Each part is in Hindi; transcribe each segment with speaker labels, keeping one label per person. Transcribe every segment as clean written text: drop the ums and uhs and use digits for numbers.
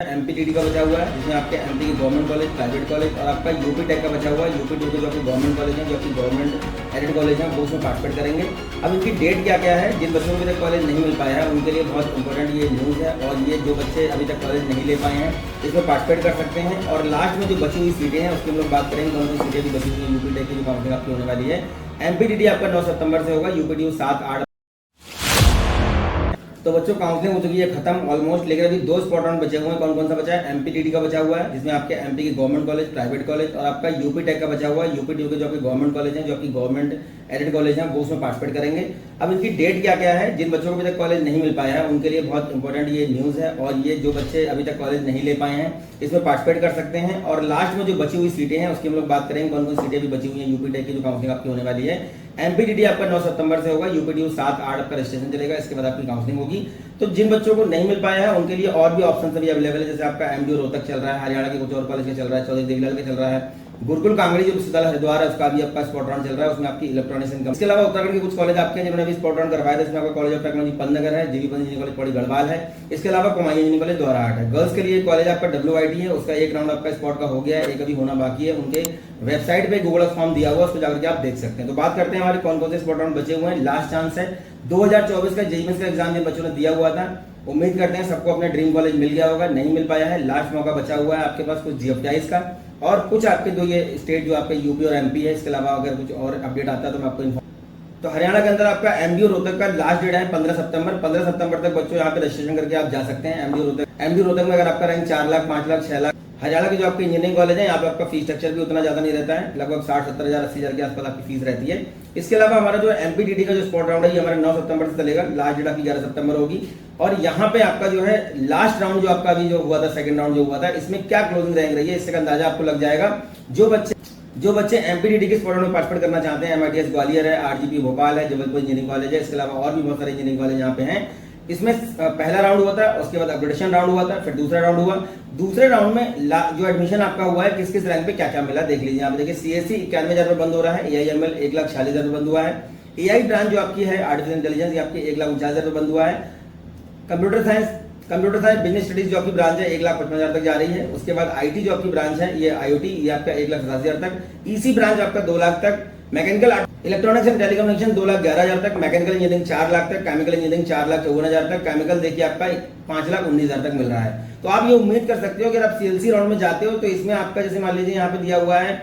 Speaker 1: एमपीटीडी का बचा हुआ है जिसमें आपके एमपी के गवर्नमेंट कॉलेज, प्राइवेट कॉलेज और आपका यूपी टेक का बचा हुआ है। यूपी टेक के जो आपके गवर्नमेंट कॉलेज हैं, जो आपकी गवर्नमेंट एडेड कॉलेज हैं, वो उसमें पार्टिसिपेट करेंगे। अब इनकी डेट क्या क्या है, जिन बच्चों को अभी तक कॉलेज नहीं मिल पाया है उनके लिए बहुत इंपॉर्टेंट ये न्यूज़ है। और ये जो बच्चे अभी तक कॉलेज नहीं ले पाए हैं इसमें पार्टिसिपेट कर सकते हैं। और लास्ट में जो बची हुई सीटें हैं उसकी हम लोग बात करेंगे, कौन सी सीटें भी बची हुई हैं। यूपी टेक की जो काउंसलिंग आपकी होने वाली है, एमपीटीडी आपका 9 सितंबर से होगा, यूपीटीयू 7-8। तो बच्चों काउंसलिंग हो चुकी है खत्म ऑलमोस्ट, लेकिन अभी 2 स्पॉट राउंड बचे हुए हैं। कौन कौन सा बचा है? एमपीटीडी का बचा हुआ है जिसमें आपके एमपी के गवर्नमेंट कॉलेज, प्राइवेट कॉलेज और आपका यूपी टेक का बचा हुआ है। यूपीटीयू के जो आपके गवर्नमेंट कॉलेज हैं, जो आपकी गवर्नमेंट एडेड कॉलेज हैं, वो उसमें पार्टिसिपेट करेंगे। अब इनकी डेट क्या क्या है, जिन बच्चों को अभी तक कॉलेज नहीं मिल पाया है उनके लिए बहुत इंपॉर्टेंट ये न्यूज़ है। और ये जो बच्चे अभी तक कॉलेज नहीं ले पाए हैं इसमें पार्टिसिपेट कर सकते हैं। और लास्ट में जो बची हुई सीटें हैं उसकी हम लोग बात करेंगे, कौन कौन सीटें भी बची हुई हैं यूपी टेक की जो काउंसलिंग आपकी होने वाली है। एमपीटीडी आपका 9 सितंबर से होगा, यूपीटीयू 7-8 आपका रजिस्ट्रेशन चलेगा, इसके बाद आपकी काउंसलिंग होगी। तो जिन बच्चों को नहीं मिल पाया है उनके लिए और भी ऑप्शन अभी अवेलेबल है, जैसे आपका एमडीयू रोहतक चल रहा है, हरियाणा के कुछ और कॉलेज का चल रहा है, चौधरी देवीलाल का चल रहा है, गुरुकुल कांगड़ी जो विश्वविद्यालय हरिद्वार है उसका भी आपका स्पॉट राउंड चल रहा है, उसमें आपकी इलेक्ट्रॉनिक्स इनकम। इसके अलावा उत्तराखंड के कुछ कॉलेज आपके हैं जिन्होंने अभी स्पॉट राउंड करवाया था, इसमें आपका कॉलेज ऑफ टेक्नोलॉजी पंतनगर है, GB Pant engineering college Pauri Garhwal है, इसके अलावा कुमाऊं इंजीनियरिंग कॉलेज द्वाराहाट है। गर्ल्स के लिए कॉलेज आपका WIT है, उसका एक राउंड आपका स्पॉट का हो गया है, एक अभी होना बाकी है। उनके वेबसाइट पे गूगल फॉर्म दिया हुआ है, उसको जाकर के आप देख सकते हैं। तो बात करते हैं हमारे कौन कौन से स्पॉट राउंड बचे हुए हैं। लास्ट चांस है 2024 का जेईई मेंस का एग्जाम जिन बच्चों ने दिया हुआ था, उम्मीद करते हैं सबको अपने ड्रीम कॉलेज मिल गया होगा। नहीं मिल पाया है, लास्ट मौका बचा हुआ है आपके पास कुछ GFTIs का और कुछ आपके दो ये स्टेट जो आपके यूपी और एमपी है। इसके अलावा अगर कुछ और अपडेट आता है तो मैं आपको इन्फॉर्म। तो हरियाणा के अंदर आपका एमडीयू रोहतक का लास्ट डेट है 15 सितंबर। 15 सितंबर तक बच्चों यहाँ पे रजिस्ट्रेशन करके आप जा सकते हैं। एमडीयू रोहतक में अगर आपका रैंक 4 लाख, 5 लाख, 6 लाख। हरियाणा के जो आपके इंजीनियरिंग कॉलेज है यहाँ पे आपका फीस स्ट्रक्चर भी उतना ज्यादा नहीं रहता है, लगभग 60-70 हजार, 80 हजार के आसपास आपकी फीस रहती है। इसके अलावा हमारा जो एमपीटीडी का जो स्पॉट राउंड है ये हमारे 9 सितंबर से चलेगा, लास्ट डेट आपकी 11 सितंबर होगी। और यहाँ पे आपका जो है लास्ट राउंड जो आपका अभी जो हुआ था, सेकंड राउंड जो हुआ था, इसमें क्या क्लोजिंग रैंक रही है इससे का अंदाजा आपको लग जाएगा। जो बच्चे एमपीटीडी के स्पॉट राउंड में पार्टिसिपेट करना चाहते हैं, MITS ग्वालियर है, RGP भोपाल है, जबलपुर इंजीनियरिंग कॉलेज है, इसके अलावा और भी बहुत सारे इंजीनियरिंग कॉलेज यहाँ पे हैं। इसमें पहला राउंड हुआ था, उसके बाद अपग्रेडेशन राउंड हुआ था, फिर दूसरा राउंड हुआ। दूसरे राउंड में जो एडमिशन आपका हुआ है किस किस रैंक पे क्या क्या मिला देख लीजिए। यहाँ पे देखिए CSE 91,000 बंद हो रहा है, AIML 1,46,000 बंद हुआ है, AI ब्रांच जो आपकी है आर्टिफिशियल इंटेलिजेंस ये आपकी 1,49,000 बंद हुआ है। कंप्यूटर साइंस बिजनेस स्टडीज जो आपकी ब्रांच है 1,55,000 तक जा रही है। उसके बाद IT जो आपकी ब्रांच है ये IoT ये आपका 1,87,000 तक, EC ब्रांच आपका 2 लाख तक, मैकेनिकल इलेक्ट्रॉनिक्स एंड टेलीकम्युनिकेशन 2,11,000 तक, मैकेनिकल इंजीनियरिंग 4 लाख तक, केमिकल इंजीनियरिंग 4,54,000 तक, केमिकल देखिए आपका 5,19,000 तक मिल रहा है। तो आप ये उम्मीद कर सकते हो कि अगर आप CLC राउंड में जाते हो तो इसमें आपका जैसे मान लीजिए यहाँ पे दिया हुआ है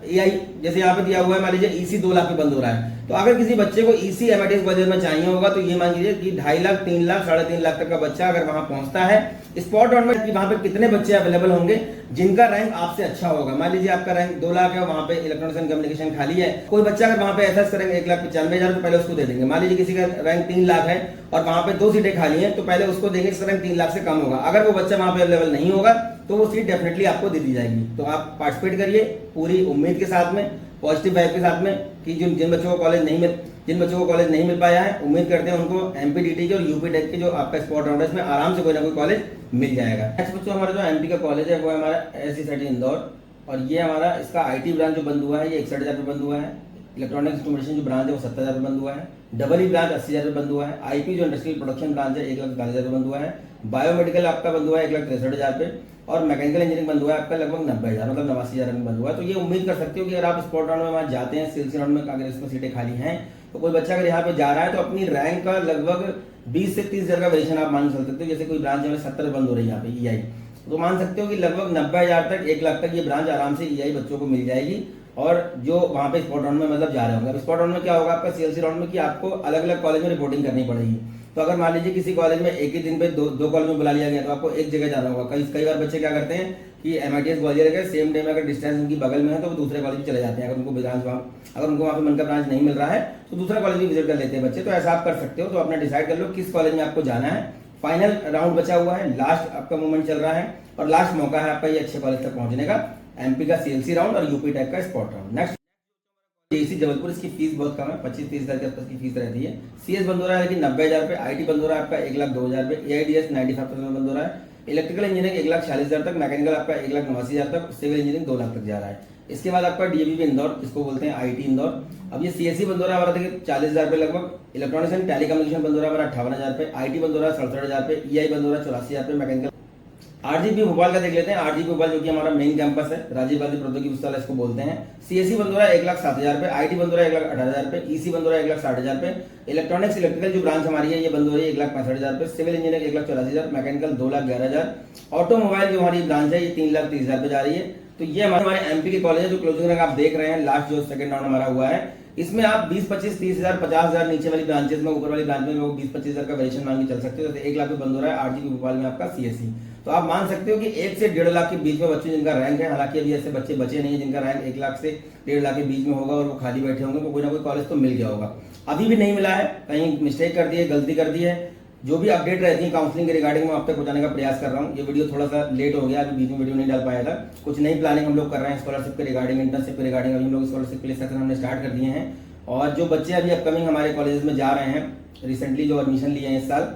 Speaker 1: AI, जैसे यहाँ पे दिया हुआ है मान लीजिए EC 2 लाख पे बंद हो रहा है, तो अगर किसी बच्चे को EC MITS बजट में चाहिए होगा तो ये मान लीजिए कि 2.5 लाख, 3 लाख, 3.5 लाख तक का बच्चा अगर वहां पहुंचता है स्पॉट राउंड में, कि वहां पे कितने बच्चे अवेलेबल होंगे जिनका रैंक आपसे अच्छा होगा। मान लीजिए आपका रैंक 2 लाख है, वहां पे इलेक्ट्रॉनिक्स एंड कम्युनिकेशन खाली है, कोई बच्चा अगर वहां पे SS करेंगे 1,95,000 तो पहले उसको दे देंगे। मान लीजिए किसी का रैंक 3 लाख है और वहां पे 2 सीटें खाली हैं तो पहले उसको देंगे जिसका रैंक 3 लाख से कम होगा। अगर वो बच्चा वहां पे अवेलेबल नहीं होगा तो वो सीट डेफिनेटली आपको दे दी जाएगी। तो आप पार्टिसिपेट करिए पूरी उम्मीद के साथ में, पॉजिटिव वाइब के साथ में, कि जिन बच्चों को कॉलेज नहीं मिल पाया है उम्मीद करते हैं उनको एमपीटीडी के और यूपी टेक के जो आपका स्पॉट राउंड है इसमें आराम से कोई ना कोई कॉलेज मिल जाएगा। नेक्स्ट बच्चों हमारा जो एमपी का कॉलेज है वो है हमारा SC इंदौर, और ये हमारा इसका IT ब्रांच जो बंद हुआ है ये 61,000 पे बंद हुआ है, इलेक्ट्रॉनिक्स इंस्ट्रूमेंटेशन जो ब्रांच है वो 70,000 पे बंद हुआ है, EE ब्रांच 80,000 पे बंद हुआ है, IP जो इंडस्ट्रियल प्रोडक्शन ब्रांच है 1,40,000 पे बंद हुआ है, बायोमेडिकल आपका बंद हुआ है 1,63,000 पे, और मैकेनिकल इंजीनियरिंग बंद हुआ है आपका लगभग 90,000 मतलब 89,000 में बंद हुआ है। तो ये उम्मीद कर सकते हो कि अगर आप स्पॉट राउंड में वहाँ जाते हैं, CLC राउंड में अगर इसमें सीटें खाली हैं तो कोई बच्चा अगर यहाँ पे जा रहा है तो अपनी रैंक का लगभग 20 से 30 हजार का वेरिएशन आप मान सकते हो। जैसे कोई ब्रांच में 70 बंद हो रही है यहाँ पे EI, तो मान सकते हो कि लगभग 90,000 तक 1 लाख तक ये ब्रांच आराम से EI बच्चों को मिल जाएगी। और जो वहाँ पे स्पॉट राउंड में मतलब जा रहे होंगे, स्पॉट राउंड में क्या होगा आपका CLC राउंड में कि आपको अलग अलग कॉलेज में रिपोर्टिंग करनी पड़ेगी। तो अगर मान लीजिए किसी कॉलेज में एक ही दिन पे दो कॉलेज में बुला लिया गया तो आपको एक जगह जाना होगा। कई बार बच्चे क्या करते हैं कि MITS ग्वालियर के सेम डे में अगर डिस्टेंस उनकी बगल में है तो वो दूसरे कॉलेज में चले जाते हैं। अगर उनको वहाँ पे मन का ब्रांच नहीं मिल रहा है तो दूसरा कॉलेज भी विजिट कर लेते हैं बच्चे। तो ऐसा आप कर सकते हो। तो अपना डिसाइड कर लो किस कॉलेज में आपको जाना है। फाइनल राउंड बचा हुआ है, लास्ट आपका मूवमेंट चल रहा है और लास्ट मौका है आपका ये अच्छे कॉलेज तक पहुंचने का, MP का CLC राउंड और यूपी टेक का spot round. Next JC Jabalpur, इसकी फीस बहुत कम है, 25-30 हजार के आसपास की फीस रहती है। CS बंद हो रहा है लेकिन 90,000 पे, IT बंद हो रहा है आपका 1,02,000 पे, AIDS 95% बंद हो रहा है, इलेक्ट्रिकल इंजीनियरिंग 1,46,000 तक, मैकेनिकल आपका 1,89,000 तक, सिविल इंजीनियरिंग 2 लाख तक जा रहा है। इसके बाद आपका DAV इंदौर, जिसको बोलते हैं IT इंदौर। अब ये CSE बंद हो रहा है हमारा देखिए 40,000 पे लगभग, इलेक्ट्रॉनिक्स एंड टेलीकम्युनिकेशन बंद हो रहा है हमारा 58,000 पे, IT बंद हो रहा है 67,000 पे, EI बंद हो रहा है 84,000 पे, मैकेनिकल आरजीपी भोपाल का देख लेते हैं। आरजीपी भोपाल जो कि हमारा मेन कैंपस है, राजीव गांधी प्रौद्योगिकी विश्वविद्यालय इसको बोलते हैं। सीएससी बंद हो रहा है 1,07,000 रुपए, आईटी बंद हो रहा है 1,18,000 रुपए, ईसी बंद हो रहा है 1,60,000 रुपए, इलेक्ट्रॉनिक्स इलेक्ट्रिकल जो ब्रांच हमारी है ये बंद हो रही है 1,65,000 रुपए, सिविल इंजीनियरिंग 1,84,000, मैकेनिकल 2,11,000, ऑटोमोबाइल जो हमारी ब्रांच है ये 3,30,000 रुपए जा रही है। तो ये हमारे एमपी के कॉलेज है जो क्लोजिंग रैंक आप देख रहे हैं, लास्ट जो सेकंड राउंड हमारा हुआ है इसमें आप 20, 25, 30,000, 50,000 नीचे वाली ब्रांचेस में, ऊपर वाली ब्रांच में लोग 20, 25,000 का वेरिएशन मान के चल सकते हो। जैसे 1 लाख पे बंद हो रहा है आरजीपी भोपाल में आपका सीएससी, तो आप मान सकते हो कि 1 से 1.5 लाख के बीच में बच्चे जिनका रैंक है। हालांकि अभी ऐसे बच्चे बचे नहीं है जिनका रैंक 1 लाख से 1.5 लाख के बीच में होगा और वो खाली बैठे होंगे, तो कोई ना कोई कॉलेज तो मिल गया होगा। अभी भी नहीं मिला है, कहीं मिस्टेक कर दी है, गलती कर दी है। जो भी अपडेट रहती है काउंसलिंग के रिगार्डिंग में आप तक पहुंचाने का प्रयास कर रहा हूँ। ये वीडियो थोड़ा सा लेट हो गया, अभी बीच में वीडियो नहीं डाल पाया था। कुछ नई प्लानिंग हम लोग कर रहे हैं स्कॉलरशिप के रिगार्डिंग, इंटर्नशिप के रिगार्डिंग। अभी हम लोग स्कॉलरशिप के लिए सेक्शन हमने स्टार्ट कर दिए हैं और जो बच्चे अभी अपकमिंग हमारे कॉलेजेस में जा रहे हैं, रिसेंटली जो एडमिशन लिए हैं इस साल,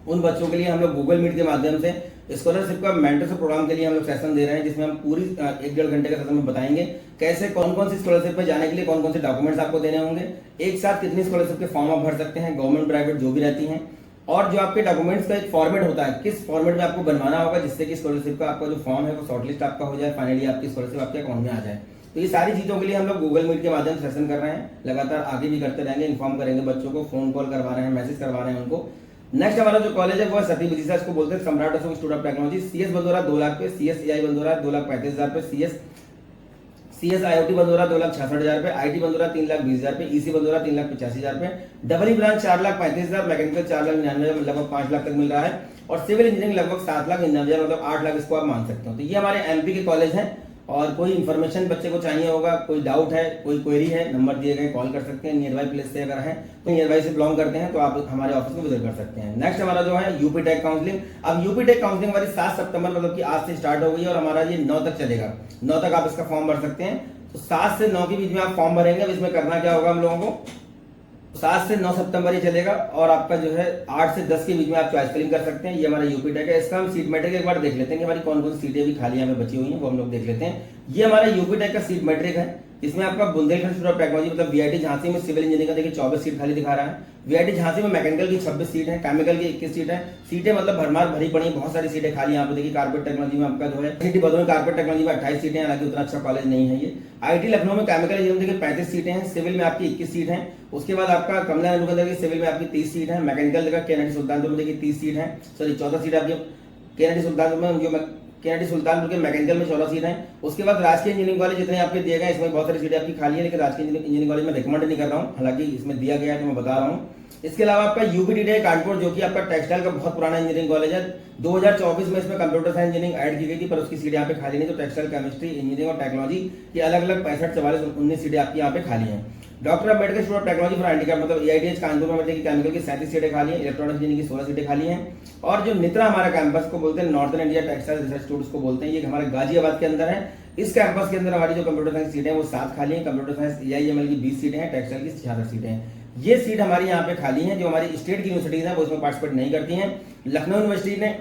Speaker 1: उन बच्चों के लिए हम लोग गूगल मीट के माध्यम से स्कॉलरशिप का मेंटरशिप प्रोग्राम के लिए हम लोग सेशन दे रहे हैं, जिसमें हम पूरी 1-1.5 घंटे का सेशन में बताएंगे कैसे कौन कौन सी स्कॉलरशिप पे जाने के लिए कौन कौन से डॉक्यूमेंट्स आपको देने होंगे, एक साथ कितनी स्कॉलरशिप के फॉर्म आप भर सकते हैं, गवर्नमेंट प्राइवेट जो भी रहती हैं, और जो आपके डॉक्यूमेंट्स का एक फॉर्मेट होता है किस फॉर्मेट में आपको बनवाना होगा जिससे कि स्कॉलरशिप का आपका जो फॉर्म है वो शॉर्टलिस्ट आपका हो जाए, फाइनली आपकी स्कॉलरशिप आपके अकाउंट में आ जाए। तो ये सारी चीजों के लिए हम लोग गूगल मीट के माध्यम से सेशन कर रहे हैं, लगातार आगे भी करते रहेंगे, इन्फॉर्म करेंगे बच्चों को, फोन कॉल करवा रहे हैं, मैसेज करवा रहे हैं उनको। नेक्स्ट हमारा जो कॉलेज है वो सती विदिशा, इसको बोलते हैं सम्राट Ashok institute of technology. CS बंद हो रहा है 2 लाख पे, सीएस एआई बंद हो रहा है 2,35,000 पे, सीएस आईओटी बंद हो रहा है 2,66,000 रुपए, आईटी बंद हो रहा है 3,20,000 रुपए, ईसी बंद हो रहा है 3,85,000 रुपए, डबल ब्रांच 4,35,000, मैकेनिकल 4,99,000, लगभग 5 लाख तक मिल रहा है, और सिविल इंजीनियरिंग लगभग 7,99,000, मतलब 8 लाख इसको आप मान सकते हो। तो ये हमारे एमपी के कॉलेज हैं। और कोई इन्फॉर्मेशन बच्चे को चाहिए होगा, कोई डाउट है, कोई क्वेरी है, नंबर दिए गए कॉल कर सकते हैं। नियर बाई प्लेस से अगर है तो नियर बाई से बिलोंग करते हैं तो आप हमारे ऑफिस को विजिट कर सकते हैं। नेक्स्ट हमारा जो है यूपी टेक काउंसलिंग। अब यूपी टेक काउंसलिंग हमारी 7 सितंबर मतलब कि आज से स्टार्ट हो गई है और हमारा ये 9 तक चलेगा। 9 तक आप इसका फॉर्म भर सकते हैं। तो 7 से 9 के बीच में आप फॉर्म भरेंगे। अब इसमें करना क्या होगा हम लोगों को, 7 से 9 सितंबर ये चलेगा और आपका जो है 8 से 10 के बीच में आप चॉइस फिलिंग कर सकते हैं। ये हमारा यूपी टेक है। इसका हम सीट मैट्रिक एक बार देख लेते हैं कि हमारी कौन कौन सी सीटें भी खाली यहाँ पे बची हुई हैं, वो हम लोग देख लेते हैं। ये हमारा यूपी टेक का सीट मैट्रिक है। इसमें आपका बुंदेलखंड इंस्टीट्यूट ऑफ टेक्नोलॉजी मतलब वीआईटी झांसी में सिविल इंजीनियरिंग का देखिए 24 सीट खाली दिखा रहा है। वीआईटी झांसी में मैकेनिकल की 26 सीट है, केमिकल की 21 सीट है। सीटें मतलब भरमार भरी पड़ी, बहुत सारी सीटें खाली यहाँ पे देखिए। कारपेट टेक्नोलॉजी में आपका जो है सिटी भदोही कारपेट टेक्नोलॉजी में 28 सीटें, हालांकि उतना अच्छा कॉलेज नहीं है ये। आईटी लखनऊ में केमिकल इंजीनियरिंग देखिए 35 सीटें हैं, सिविल में आपकी 21 सीट है। उसके बाद आपका कमला नेहरू देखिए सिविल में आपकी 30 सीट है। मैकेनिकल देखिए केनेडी सुल्तानपुर में देखिए 30 सीट है, सॉरी 14 सीट आपकी केनेडी सुल्तानपुर में, जो केनेडी सुल्तानपुर के मैकेनिकल में 14 सीट है। उसके बाद राजकीय इंजीनियरिंग कॉलेज जितने आपके दिए गए इसमें बहुत सारी सीटें आपकी खाली है, लेकिन राजकीय इंजीनियरिंग कॉलेज में रिकमेंड नहीं कर रहा हूँ, हालांकि इसमें दिया गया है तो मैं बता रहा हूँ। इसके अलावा आपका यूपीटीडी कानपुर जो कि आपका टेक्सटाइल का बहुत पुराना इंजीनियरिंग कॉलेज है। 2024 में इसमें कंप्यूटर साइंस इंजीनियरिंग ऐड की गई थी, पर उसकी सीटें यहाँ पे खाली नहीं। तो टेक्सटाइल, केमिस्ट्री, इंजीनियरिंग और टेक्नोलॉजी की अलग अलग 65, 44, 19 सीटें आपकी यहाँ पे खाली हैं। Doctor Ambedkar institute of technology for handicap मतलब एआईटीएच कानपुर में देखिए केमिकल की 37 सीटें खाली हैं, इलेक्ट्रॉनिक्स इंजीनियरिंग की 16 सीटें खाली हैं। और जो नित्रा हमारा कैंपस को बोलते हैं, northern India textile research institute को बोलते हैं, ये हमारे गाजियाबाद के अंदर है। इस कैंपस के अंदर हमारी जो कंप्यूटर साइंस सीटें हैं वो 7 खाली हैं। कंप्यूटर साइंस एआईएमएल की 20 सीटें हैं, टेक्सटाइल की 66 सीटें हैं। ये सीट हमारी यहाँ पे खाली हैं। जो हमारी स्टेट की यूनिवर्सिटीज हैं वो इसमें पार्टिसिपेट नहीं करती हैं। लखनऊ यूनिवर्सिटी ने,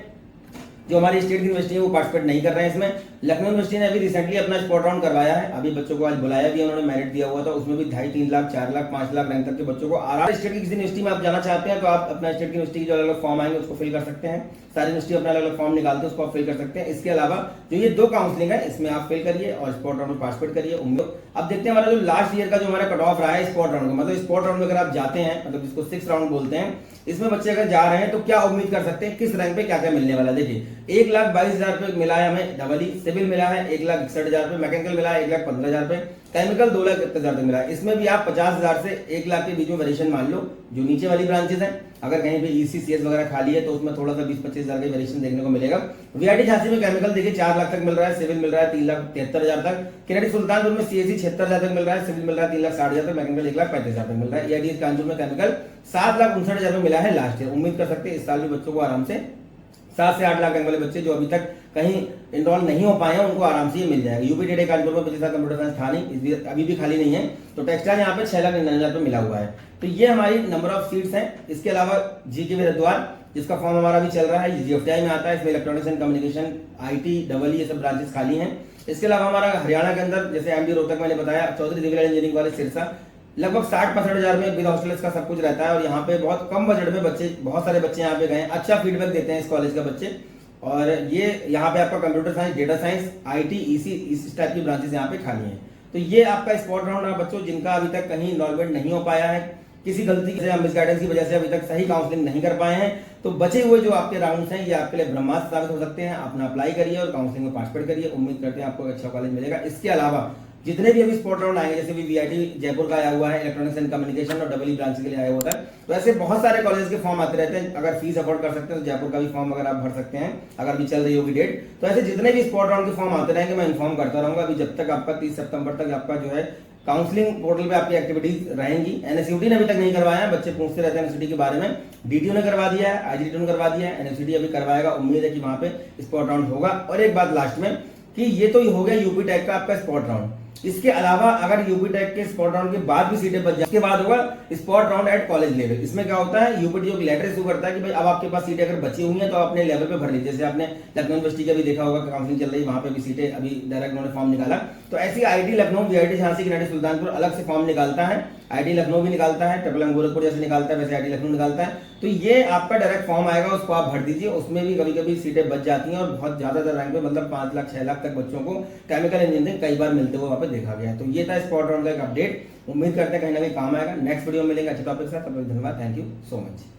Speaker 1: जो हमारी स्टेट की यूनिवर्सिटी है वो पार्टिसिपेट नहीं कर रहे हैं इसमें। लखनऊ यूनिवर्सिटी ने अभी रिसेंटली अपना स्पॉट राउंड करवाया है, अभी बच्चों को आज बुलाया भी, उन्होंने मेरिट दिया हुआ था, उसमें भी 2.5, 3 लाख, 4 लाख, 5 लाख रैंक तक के बच्चों को आराम। स्टेट की किसी यूनिवर्सिटी में आप जाना चाहते हैं तो आप अपना स्टेट की यूनिवर्सिटी जो अलग अलग फॉर्म आएंगे उसको फिल कर सकते हैं। सारी यूनिवर्सिटी अपना अलग अलग फॉर्म निकालते हैं, उसको आप फिल कर सकते हैं। इसके अलावा जो ये 2 काउंसलिंग है इसमें आप फिल करिए और स्पॉट राउंड में पार्टिसिपेट करिए। उम्मीद अब देखते हैं हमारा जो लास्ट ईयर का जो हमारा कट ऑफ रहा है स्पॉट राउंड का, मतलब स्पॉट राउंड में अगर आप जाते हैं, मतलब जिसको 6 राउंड बोलते हैं, इसमें बच्चे अगर जा रहे हैं तो क्या उम्मीद कर सकते हैं, किस रैंक पे क्या क्या मिलने वाला है। देखिए 1,22,000 रुपए मिला है हमें डबल ई, सिविल मिला है 1,61,000 रुपए, मैकेनिकल मिला है 1,15,000 रुपए, केमिकल 2,71,000 तक मिला है। इसमें भी आप 50,000 से 1 लाख के बीच में वेरिएशन मान लो। जो नीचे वाली ब्रांचेस हैं, अगर कहीं पे ईसी सीएस वगैरह खाली है तो उसमें थोड़ा सा 20-25,000 का वेरिएशन देखने को मिलेगा। वीआईटी झांसी में केमिकल देखिए 4 लाख तक मिल रहा है, सिविल मिल रहा है 3,73,000 तक, केनेडी सुल्तानपुर में सीएससी 76,000 तक मिल रहा है, सिविल मिल रहा है 3,60,000 तक, मैकेनिकल 1,35,000 तक मिल रहा है। एआईटी कानपुर में केमिकल 7,59,000 में मिला है लास्ट ईयर। उम्मीद कर सकते हैं इस साल भी बच्चों को आराम से 7 से 8 लाख रैंक वाले बच्चे जो अभी तक कहीं इनरोल नहीं हो पाए हैं उनको आराम से ये मिल जाएगा। यूपीटीडी कानपुर में 25 कंप्यूटर साइंस था नहीं, अभी भी खाली नहीं है। तो टेक्सटाइल यहाँ पे 6,99,000 पे मिला हुआ है। तो ये हमारी नंबर ऑफ सीट्स हैं। इसके अलावा जीके हरिद्वार जिसका फॉर्म हमारा भी चल रहा है, जीएफटीआई में आता है, इसमें electronics and communication, IT, double ये सब ब्रांचेस खाली हैं। इसके अलावा हमारा हरियाणा के अंदर जैसे एमडी रोहतक मैंने बताया, चौधरी देवीलाल इंजीनियरिंग कॉलेज सिरसा, लगभग 60-65,000 में विद हॉस्टल का सब कुछ रहता है। और यहाँ पे बहुत कम बजट में बच्चे, बहुत सारे बच्चे यहाँ पे गए, अच्छा फीडबैक देते हैं इस कॉलेज का बच्चे। और ये यहाँ पे आपका computer science, data science, IT, EC इस टाइप की ब्रांचेस यहाँ पे खाली हैं। तो ये आपका स्पॉट राउंड है बच्चों, जिनका अभी तक कहीं इनरोलमेंट नहीं हो पाया है, किसी गलती से या मिसगाइडेंस की वजह से अभी तक सही काउंसलिंग नहीं कर पाए हैं, तो बचे हुए जो आपके राउंड्स हैं ये आपके लिए ब्रह्मास्त्र साबित हो सकते हैं। अपना अप्लाई करिए और काउंसलिंग में पार्टिसिपेट करिए। उम्मीद करते हैं आपको एक अच्छा कॉलेज मिलेगा। इसके अलावा जितने भी अभी स्पॉट राउंड आएंगे, जैसे भी VIT जयपुर का आया हुआ है, इलेक्ट्रॉनिक्स एंड कम्युनिकेशन और डबल ब्रांच के लिए आया होता है, तो ऐसे बहुत सारे कॉलेज के फॉर्म आते रहते हैं। अगर फीस अफोर्ड कर सकते हैं तो जयपुर का भी फॉर्म अगर आप भर सकते हैं, अगर भी चल रही होगी डेट। तो ऐसे जितने भी स्पॉट राउंड के फॉर्म आते रहेंगे मैं इन्फॉर्म करता रहूंगा। अभी जब तक आपका 30 सितंबर तक आपका जो है काउंसलिंग पोर्टल पे आपकी एक्टिविटीज रहेंगी। NSUT ने अभी तक नहीं करवाया है, बच्चे पूछते रहते हैं NSUT के बारे में। DTO ने करवा दिया है, IGDTO ने करवा दिया है, NSUT अभी करवाएगा। उम्मीद है कि वहां पे स्पॉट राउंड होगा। और एक बात लास्ट में कि ये तो हो गया यूपी टेक का आपका स्पॉट राउंड। इसके अलावा अगर यूपी टेक के स्पॉट राउंड के बाद भी सीटें बच जाए, इसके बाद होगा spot round at college level. इसमें क्या होता है, यूपीटीओ एक लेटर इशू करता है कि भाई अब आपके पास सीटें अगर बची हुई हैं तो आप अपने लेवल पे भर लीजिए। जैसे आपने लखनऊ यूनिवर्सिटी का भी देखा होगा, काउंसलिंग चल रही है, वहां पे भी सीटें अभी डायरेक्ट उन्होंने फॉर्म निकाला। तो ऐसी IT लखनऊ, VIT झांसी, किनारे सुल्तानपुर अलग से फॉर्म निकालता है। IT लखनऊ भी निकालता है, ट्रिपल गोरखपुर जैसे निकालता है वैसे IT लखनऊ निकालता है। तो ये आपका डायरेक्ट फॉर्म आएगा, उसको आप भर दीजिए। उसमें भी कभी कभी सीटें बच जाती हैं और बहुत ज्यादा रैंक पे, मतलब 5 लाख 6 लाख तक बच्चों को केमिकल इंजीनियरिंग कई बार मिलते हुए वहां पे देखा गया है। तो ये था स्पॉट राउंड का एक अपडेट। उम्मीद करते हैं कहीं ना कहीं काम आएगा। नेक्स्ट वीडियो में मिलेंगे अच्छे टॉपिक के साथ। तब तक धन्यवाद, थैंक यू सो मच।